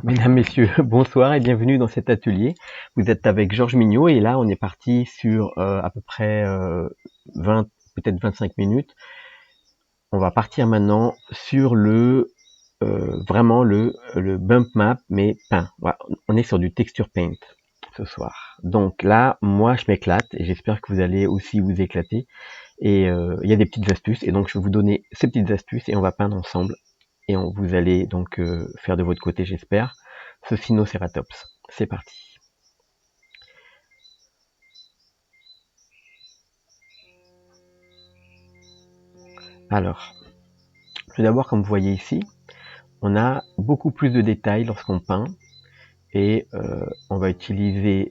Mesdames, Messieurs, bonsoir et bienvenue dans cet atelier. Vous êtes avec Georges Mignot et là on est parti sur à peu près 20, peut-être 25 minutes. On va partir maintenant sur le vraiment le bump map mais peint. Voilà, on est sur du texture paint ce soir. Donc là, moi je m'éclate et j'espère que vous allez aussi vous éclater. Et il y a des petites astuces et donc je vais vous donner ces petites astuces et on va peindre ensemble. Et vous allez donc faire de votre côté, j'espère, ce Sinoceratops. C'est parti. Alors, tout d'abord, comme vous voyez ici, on a beaucoup plus de détails lorsqu'on peint et on va utiliser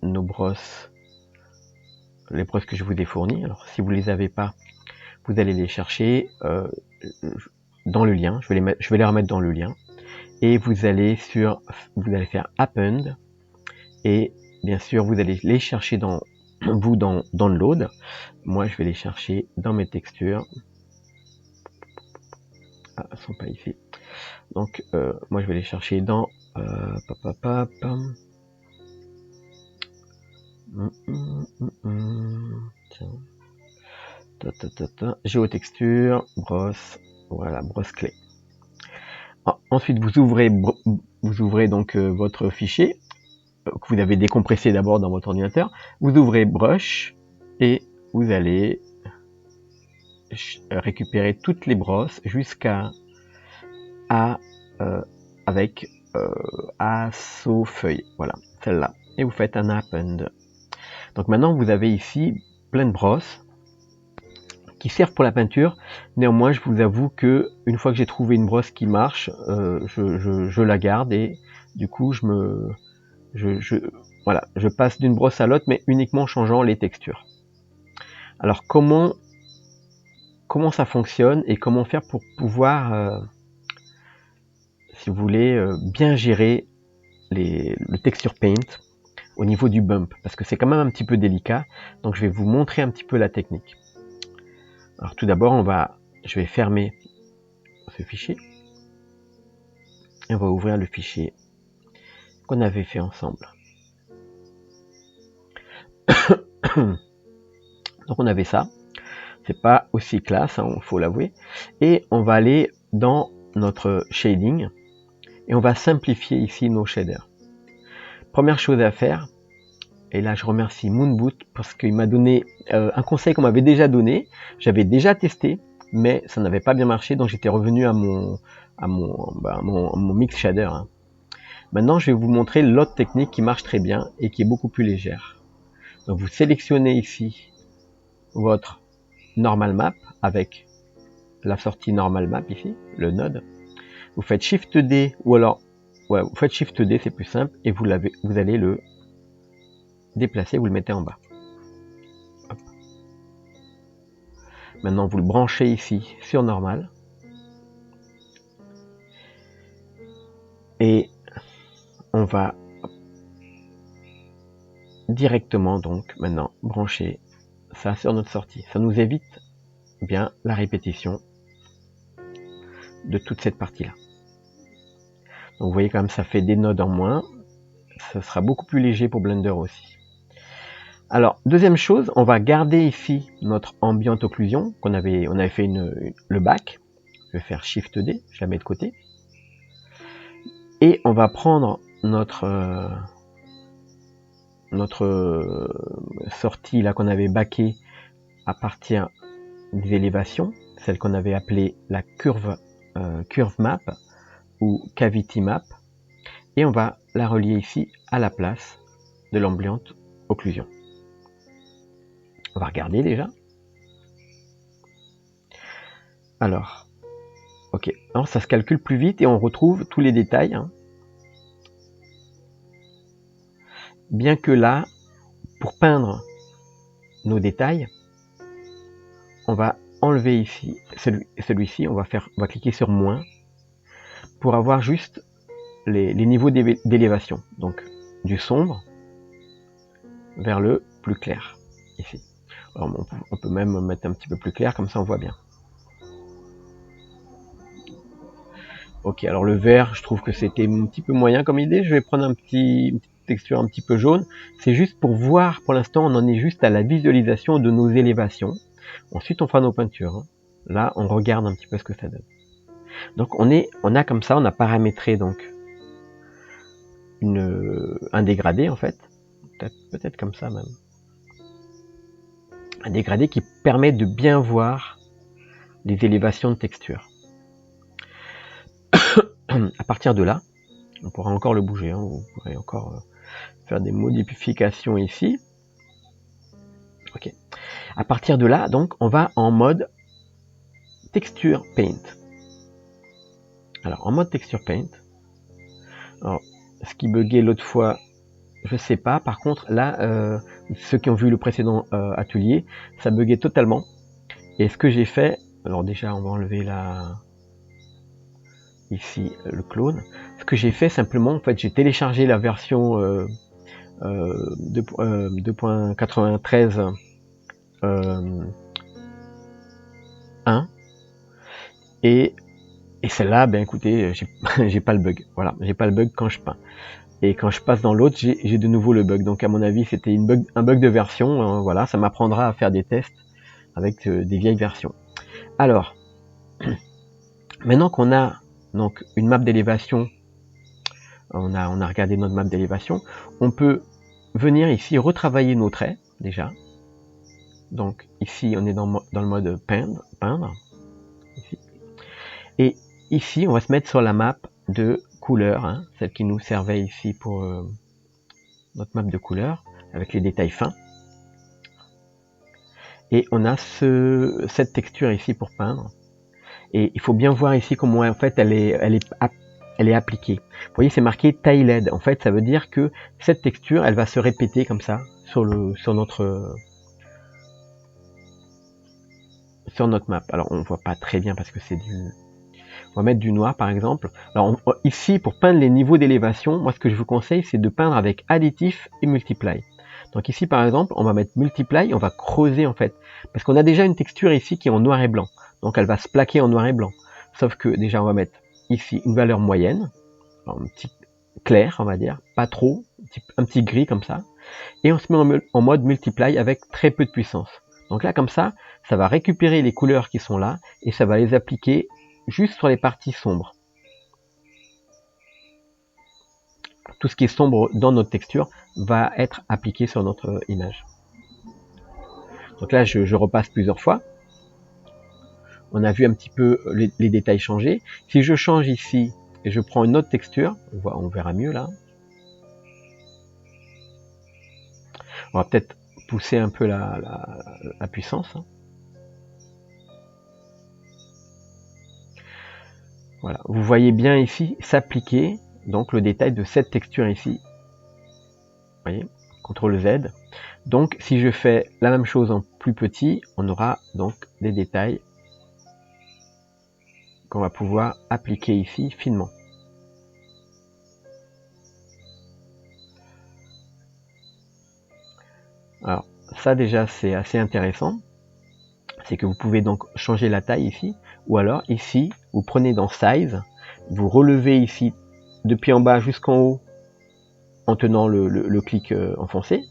nos brosses, les brosses que je vous ai fournies. Alors, si vous ne les avez pas, vous allez les chercher dans le lien. Je vais les remettre dans le lien. Et vous allez faire Append et bien sûr vous allez les chercher dans le load. Moi je vais les chercher dans mes textures. Ah, elles sont pas ici. Donc moi je vais les chercher dans géotexture, brosse, voilà, brosse clé. Ensuite vous ouvrez donc votre fichier que vous avez décompressé d'abord dans votre ordinateur. Vous ouvrez Brush et vous allez récupérer toutes les brosses jusqu'à avec Asso feuille. Voilà, celle-là. Et vous faites un Append. Donc maintenant vous avez ici plein de brosses qui servent pour la peinture. Néanmoins, je vous avoue que une fois que j'ai trouvé une brosse qui marche, je la garde et du coup voilà, je passe d'une brosse à l'autre, mais uniquement en changeant les textures. Alors comment ça fonctionne et comment faire pour pouvoir, si vous voulez, bien gérer le texture paint au niveau du bump, parce que c'est quand même un petit peu délicat, donc je vais vous montrer un petit peu la technique. Alors tout d'abord, je vais fermer ce fichier et on va ouvrir le fichier qu'on avait fait ensemble. Donc on avait ça, c'est pas aussi classe, hein, faut l'avouer, et on va aller dans notre shading et on va simplifier ici nos shaders. Première chose à faire, et là je remercie Moonboot parce qu'il m'a donné un conseil qu'on m'avait déjà donné, j'avais déjà testé, mais ça n'avait pas bien marché, donc j'étais revenu à mon mix shader. Hein. Maintenant je vais vous montrer l'autre technique qui marche très bien et qui est beaucoup plus légère. Donc vous sélectionnez ici votre normal map avec la sortie normal map ici, le node. Vous faites Shift D ou alors vous faites Shift D, c'est plus simple et vous allez le déplacer, vous le mettez en bas. Hop. Maintenant vous le branchez ici sur normal et on va directement donc maintenant brancher ça sur notre sortie. Ça nous évite bien la répétition de toute cette partie là. Donc vous voyez quand même ça fait des nodes en moins, ça sera beaucoup plus léger pour Blender aussi. Alors deuxième chose, on va garder ici notre ambient occlusion on avait fait le back. Je vais faire Shift D, je la mets de côté et on va prendre notre sortie là qu'on avait backé à partir des élévations, celle qu'on avait appelée la curve map ou cavity map, et on va la relier ici à la place de l'ambient occlusion. On va regarder déjà. Alors, ok, alors ça se calcule plus vite et on retrouve tous les détails. Hein. Bien que là, pour peindre nos détails, on va enlever ici celui-ci, on va cliquer sur moins pour avoir juste les niveaux d'élévation, donc du sombre vers le plus clair ici. Alors, on peut même mettre un petit peu plus clair, comme ça on voit bien. Ok, alors le vert, je trouve que c'était un petit peu moyen comme idée. Je vais prendre une petite texture un petit peu jaune. C'est juste pour voir, pour l'instant, on en est juste à la visualisation de nos élévations. Ensuite, on fera nos peintures. Là, on regarde un petit peu ce que ça donne. Donc, on a comme ça, on a paramétré donc un dégradé en fait. Peut-être comme ça même. Un dégradé qui permet de bien voir les élévations de texture. À partir de là, on pourra encore le bouger, hein, vous pourrez encore faire des modifications ici. Ok. À partir de là, donc, on va en mode Texture Paint. Alors, en mode Texture Paint, alors, ce qui buguait l'autre fois, je sais pas. Par contre, là, ceux qui ont vu le précédent atelier, ça buguait totalement. Et ce que j'ai fait, alors déjà, on va enlever ici le clone. Ce que j'ai fait simplement, en fait, j'ai téléchargé la version 2.93 1 et celle-là, ben écoutez, j'ai pas le bug. Voilà, j'ai pas le bug quand je peins. Et quand je passe dans l'autre, j'ai de nouveau le bug. Donc à mon avis, c'était un bug de version. Voilà, ça m'apprendra à faire des tests avec des vieilles versions. Alors, maintenant qu'on a donc une map d'élévation, on a regardé notre map d'élévation, on peut venir ici retravailler nos traits déjà. Donc ici, on est dans le mode peindre. Ici. Et ici, on va se mettre sur la map de couleur, hein, celle qui nous servait ici pour notre map de couleur, avec les détails fins. Et on a cette texture ici pour peindre. Et il faut bien voir ici comment en fait elle est appliquée. Vous voyez, c'est marqué Tiled. En fait, ça veut dire que cette texture, elle va se répéter comme ça sur notre map. Alors, on voit pas très bien parce que c'est du... On va mettre du noir, par exemple. Alors, ici, pour peindre les niveaux d'élévation, moi, ce que je vous conseille, c'est de peindre avec additif et multiply. Donc ici, par exemple, on va mettre multiply, on va creuser, en fait. Parce qu'on a déjà une texture ici qui est en noir et blanc. Donc, elle va se plaquer en noir et blanc. Sauf que, déjà, on va mettre ici une valeur moyenne, un petit clair, on va dire, pas trop, un petit gris comme ça, et on se met en mode multiply avec très peu de puissance. Donc là, comme ça va récupérer les couleurs qui sont là, et ça va les appliquer juste sur les parties sombres. Tout ce qui est sombre dans notre texture va être appliqué sur notre image. Donc là, je repasse plusieurs fois. On a vu un petit peu les détails changer. Si je change ici et je prends une autre texture, on verra mieux là. On va peut-être pousser un peu la puissance. Voilà, vous voyez bien ici s'appliquer donc le détail de cette texture ici. Vous voyez, CTRL Z. Donc si je fais la même chose en plus petit, on aura donc des détails qu'on va pouvoir appliquer ici finement. Alors ça déjà c'est assez intéressant, c'est que vous pouvez donc changer la taille ici, ou alors ici vous prenez dans Size, vous relevez ici depuis en bas jusqu'en haut en tenant le clic enfoncé,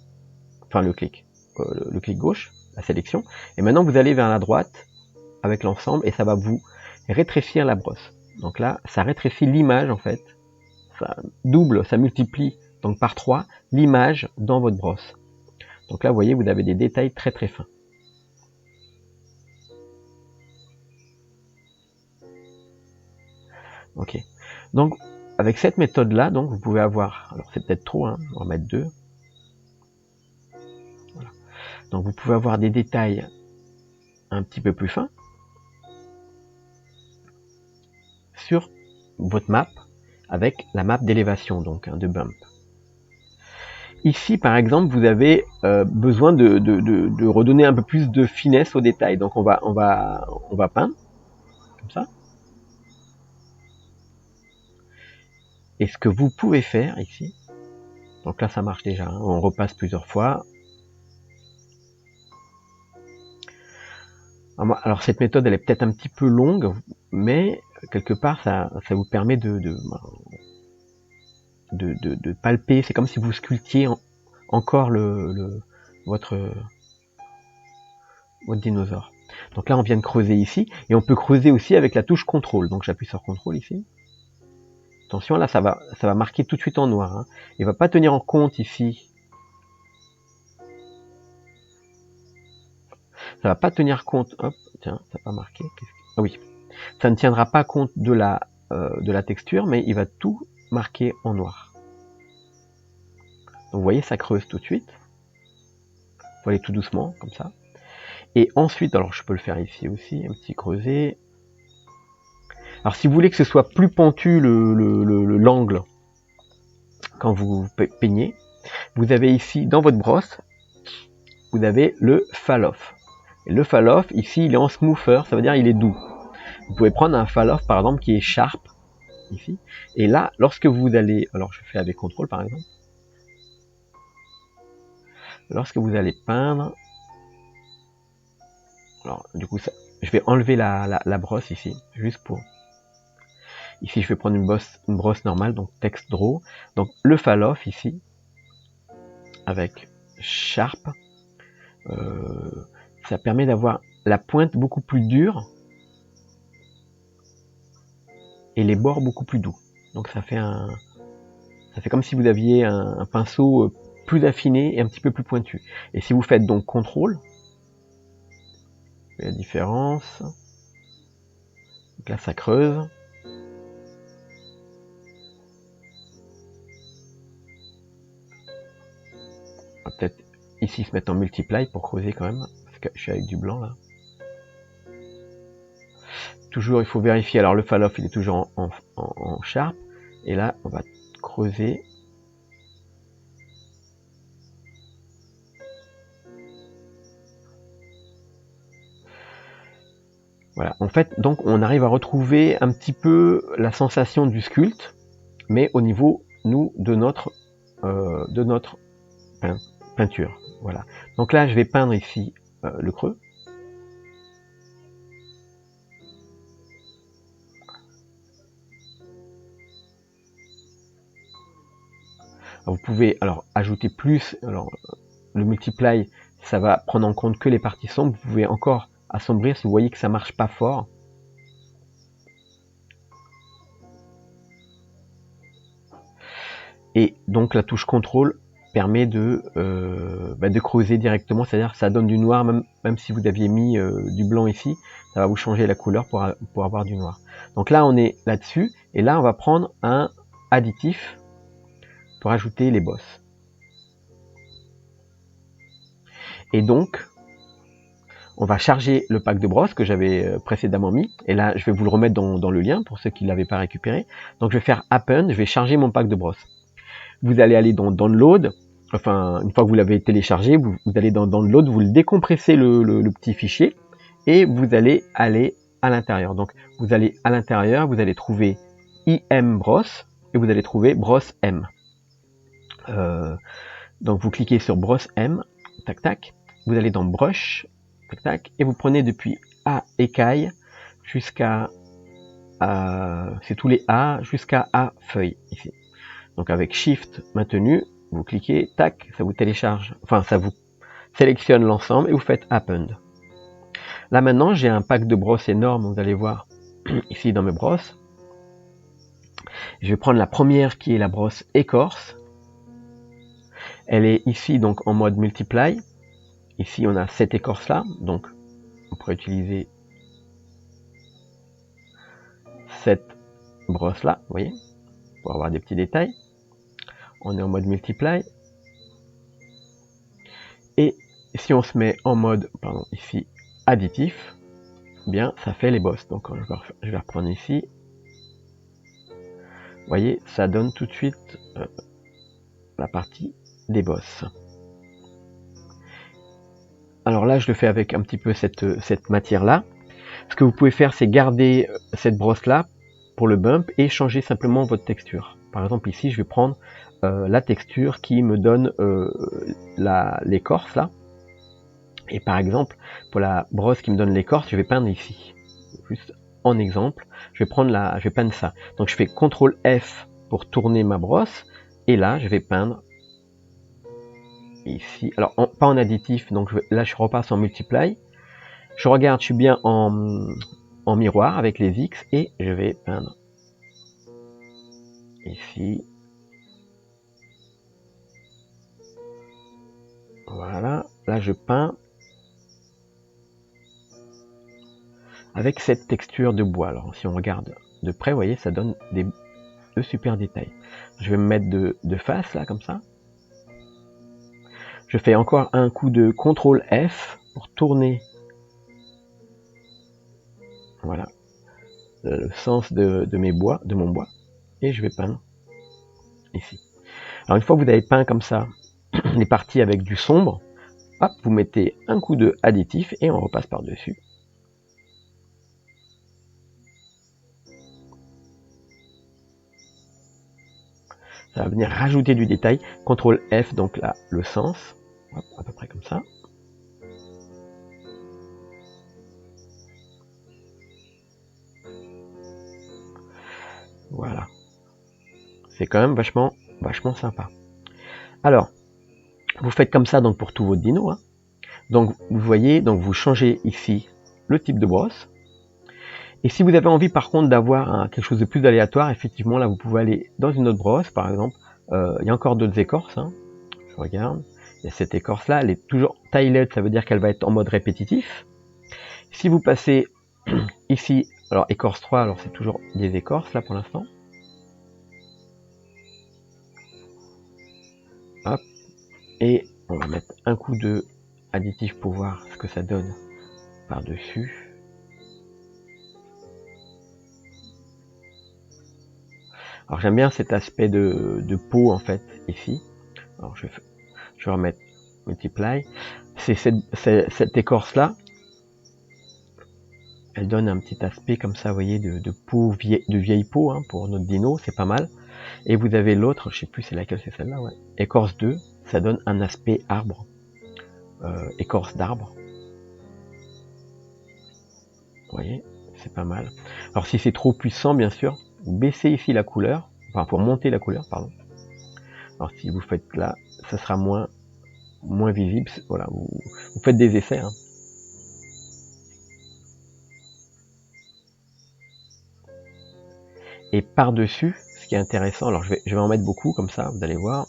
enfin le clic gauche, la sélection, et maintenant vous allez vers la droite avec l'ensemble et ça va vous rétrécir la brosse. Donc là, ça rétrécit l'image en fait, ça double, ça multiplie donc par 3 l'image dans votre brosse. Donc là, vous voyez, vous avez des détails très très fins. Ok. Donc avec cette méthode là, donc vous pouvez avoir, alors c'est peut-être trop, hein, on va mettre 2. Voilà. Donc vous pouvez avoir des détails un petit peu plus fins sur votre map avec la map d'élévation, donc de bump. Ici, par exemple, vous avez besoin de redonner un peu plus de finesse au détail. Donc on va peindre comme ça. Et ce que vous pouvez faire ici, donc là ça marche déjà, hein, on repasse plusieurs fois. Alors cette méthode elle est peut-être un petit peu longue, mais quelque part, ça vous permet de palper. C'est comme si vous sculptiez encore votre dinosaure. Donc là, on vient de creuser ici, et on peut creuser aussi avec la touche CTRL. Donc j'appuie sur CTRL ici. Attention, là, ça va marquer tout de suite en noir. Hein. Il va pas tenir en compte ici. Ça va pas tenir compte. Hop, tiens, ça n'a pas marqué. Ah oui, ça ne tiendra pas compte de la texture, mais il va tout marquer en noir. Donc vous voyez, ça creuse tout de suite. Il faut aller tout doucement, comme ça. Et ensuite, alors je peux le faire ici aussi, un petit creuset. Alors si vous voulez que ce soit plus pentu l'angle quand vous peignez, vous avez ici dans votre brosse, vous avez le fall-off. Et le fall-off, ici, il est en smoother, ça veut dire il est doux. Vous pouvez prendre un fall-off par exemple qui est sharp, ici. Et là, lorsque vous allez, alors je fais avec CTRL par exemple, lorsque vous allez peindre, alors du coup, je vais enlever la brosse ici, juste pour... Ici, je vais prendre une brosse normale, donc text draw. Donc le fall-off ici, avec sharp, ça permet d'avoir la pointe beaucoup plus dure et les bords beaucoup plus doux. Donc ça fait comme si vous aviez un pinceau plus affiné et un petit peu plus pointu. Et si vous faites donc CTRL, la différence, donc là ça creuse. On va peut-être ici se mettre en multiply pour creuser quand même, parce que je suis avec du blanc là. Toujours il faut vérifier, alors le fall-off il est toujours en sharp, et là on va creuser. Voilà, en fait, donc on arrive à retrouver un petit peu la sensation du sculpte, mais au niveau, nous, de notre peinture. Voilà. Donc là, je vais peindre ici le creux. Alors, vous pouvez alors ajouter plus. Alors le multiply, ça va prendre en compte que les parties sombres. Vous pouvez encore assombrir si vous voyez que ça marche pas fort. Et donc la touche CTRL permet de creuser directement, c'est-à-dire ça donne du noir, même si vous aviez mis du blanc ici, ça va vous changer la couleur pour avoir du noir. Donc là on est là-dessus, et là on va prendre un additif pour ajouter les bosses. Et donc on va charger le pack de brosse que j'avais précédemment mis, et là je vais vous le remettre dans le lien pour ceux qui ne l'avaient pas récupéré. Donc je vais faire Append, je vais charger mon pack de brosse. Vous allez aller dans Download, enfin une fois que vous l'avez téléchargé, vous allez dans Download, vous le décompressez le petit fichier, et vous allez aller à l'intérieur. Donc vous allez à l'intérieur, vous allez trouver IM Brosse, et vous allez trouver Brosse M. Donc vous cliquez sur Brosse M, tac tac, vous allez dans Brush, tac tac, et vous prenez depuis A écaille jusqu'à c'est tous les A jusqu'à A feuille ici. Donc avec Shift maintenu, vous cliquez, tac, ça vous télécharge, enfin ça vous sélectionne l'ensemble et vous faites Append. Là maintenant j'ai un pack de brosses énorme, vous allez voir ici dans mes brosses. Je vais prendre la première qui est la brosse écorce. Elle est ici donc en mode multiply. Ici on a cette écorce là, donc on pourrait utiliser cette brosse là, vous voyez, pour avoir des petits détails. On est en mode multiply. Et si on se met en mode, pardon, ici, additif, bien, ça fait les bosses. Donc, je vais reprendre ici. Vous voyez, ça donne tout de suite la partie des bosses. Alors là, je le fais avec un petit peu cette matière-là. Ce que vous pouvez faire, c'est garder cette brosse-là pour le bump et changer simplement votre texture. Par exemple, ici, je vais prendre la texture qui me donne l'écorce, là. Et par exemple, pour la brosse qui me donne l'écorce, je vais peindre ici. Juste en exemple, je vais peindre ça. Donc je fais CTRL F pour tourner ma brosse, et là je vais peindre ici. Alors pas en additif, donc là je repasse en multiply. Je regarde, je suis bien en miroir avec les X, et je vais peindre ici. Voilà, là je peins avec cette texture de bois. Alors si on regarde de près, vous voyez, ça donne de super détails. Je vais me mettre de face là, comme ça. Je fais encore un coup de CTRL F pour tourner, voilà, le sens de mon bois, et je vais peindre ici. Alors une fois que vous avez peint comme ça les parties avec du sombre, hop, vous mettez un coup de additif et on repasse par dessus. Ça va venir rajouter du détail. CTRL F, donc là, le sens, hop, à peu près comme ça. Voilà. C'est quand même vachement sympa. Alors, vous faites comme ça donc pour tous vos dinos. Hein. Donc vous voyez, donc vous changez ici le type de brosse. Et si vous avez envie par contre d'avoir quelque chose de plus aléatoire, effectivement là vous pouvez aller dans une autre brosse, par exemple. Il y a encore d'autres écorces. Hein. Je regarde. Il y a cette écorce là, elle est toujours tiled, ça veut dire qu'elle va être en mode répétitif. Si vous passez ici, alors écorce 3, alors c'est toujours des écorces là pour l'instant. Hop. Et on va mettre un coup de additif pour voir ce que ça donne par-dessus. Alors j'aime bien cet aspect de peau en fait ici. Alors je vais remettre multiply. C'est cette écorce là. Elle donne un petit aspect comme ça, vous voyez, de peau de vieille peau hein, pour notre dino, c'est pas mal. Et vous avez l'autre, je sais plus c'est laquelle, c'est celle-là, ouais. Écorce 2, ça donne un aspect arbre, écorce d'arbre. Vous voyez, c'est pas mal. Alors si c'est trop puissant, bien sûr, vous baissez ici la couleur, enfin pour monter la couleur, pardon. Alors si vous faites là, ça sera moins visible. Voilà, vous faites des essais. Hein. Et par-dessus, ce qui est intéressant, alors je vais en mettre beaucoup comme ça, vous allez voir.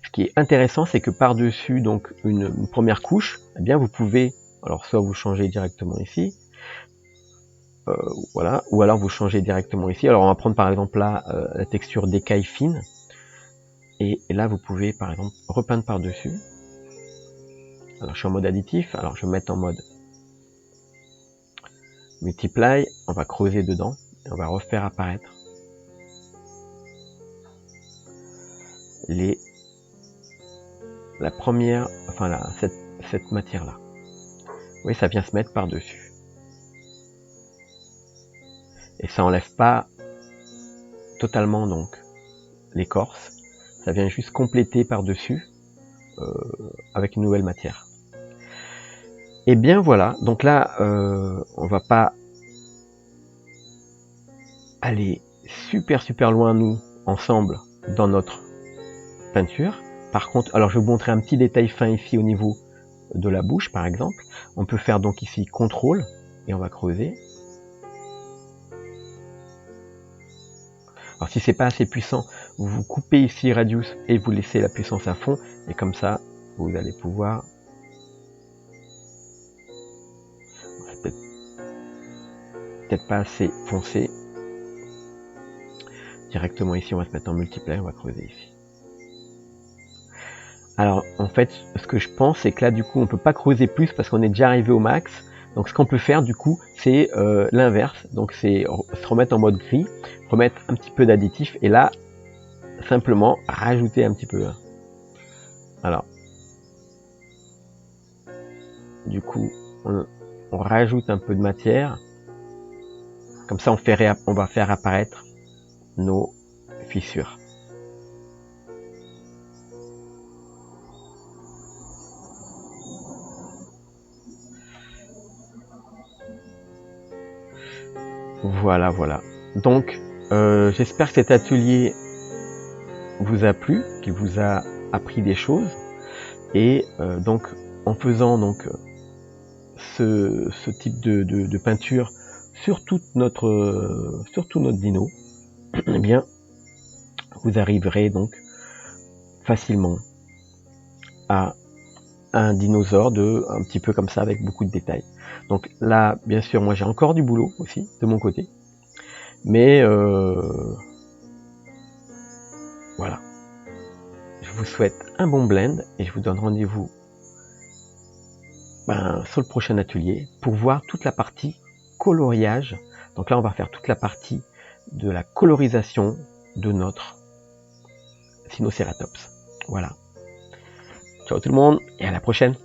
Ce qui est intéressant, c'est que par-dessus donc une première couche, eh bien vous pouvez, alors soit vous changez directement ici, voilà, ou alors vous changez directement ici. Alors on va prendre par exemple là la texture d'écaille fine, et là vous pouvez par exemple repeindre par-dessus. Alors je suis en mode additif, alors je vais mettre en mode multiply, on va creuser dedans, et on va refaire apparaître la première, enfin cette matière là. Vous voyez, ça vient se mettre par-dessus. Et ça enlève pas totalement donc l'écorce, ça vient juste compléter par-dessus avec une nouvelle matière. Et bien voilà, donc là on va pas aller super loin nous ensemble dans notre peinture. Par contre, alors je vais vous montrer un petit détail fin ici au niveau de la bouche par exemple. On peut faire donc ici CTRL et on va creuser. Alors si c'est pas assez puissant, vous coupez ici Radius et vous laissez la puissance à fond, et comme ça vous allez pouvoir, peut-être pas assez foncé. Directement ici on va se mettre en multiply, on va creuser ici. Alors en fait ce que je pense c'est que là du coup on peut pas creuser plus parce qu'on est déjà arrivé au max. Donc ce qu'on peut faire du coup c'est l'inverse, donc c'est se remettre en mode gris, remettre un petit peu d'additif et là simplement rajouter un petit peu. Alors du coup on rajoute un peu de matière, comme ça on va faire apparaître nos fissures. Voilà, voilà. Donc, j'espère que cet atelier vous a plu, qu'il vous a appris des choses. Et donc, en faisant donc ce type de peinture sur tout notre dino, eh bien, vous arriverez donc facilement à un dinosaure un petit peu comme ça, avec beaucoup de détails. Donc là, bien sûr, moi j'ai encore du boulot aussi de mon côté, mais voilà. Je vous souhaite un bon blend et je vous donne rendez-vous sur le prochain atelier pour voir toute la partie coloriage. Donc là, on va faire toute la partie de la colorisation de notre Sinocératops. Voilà. Ciao tout le monde et à la prochaine.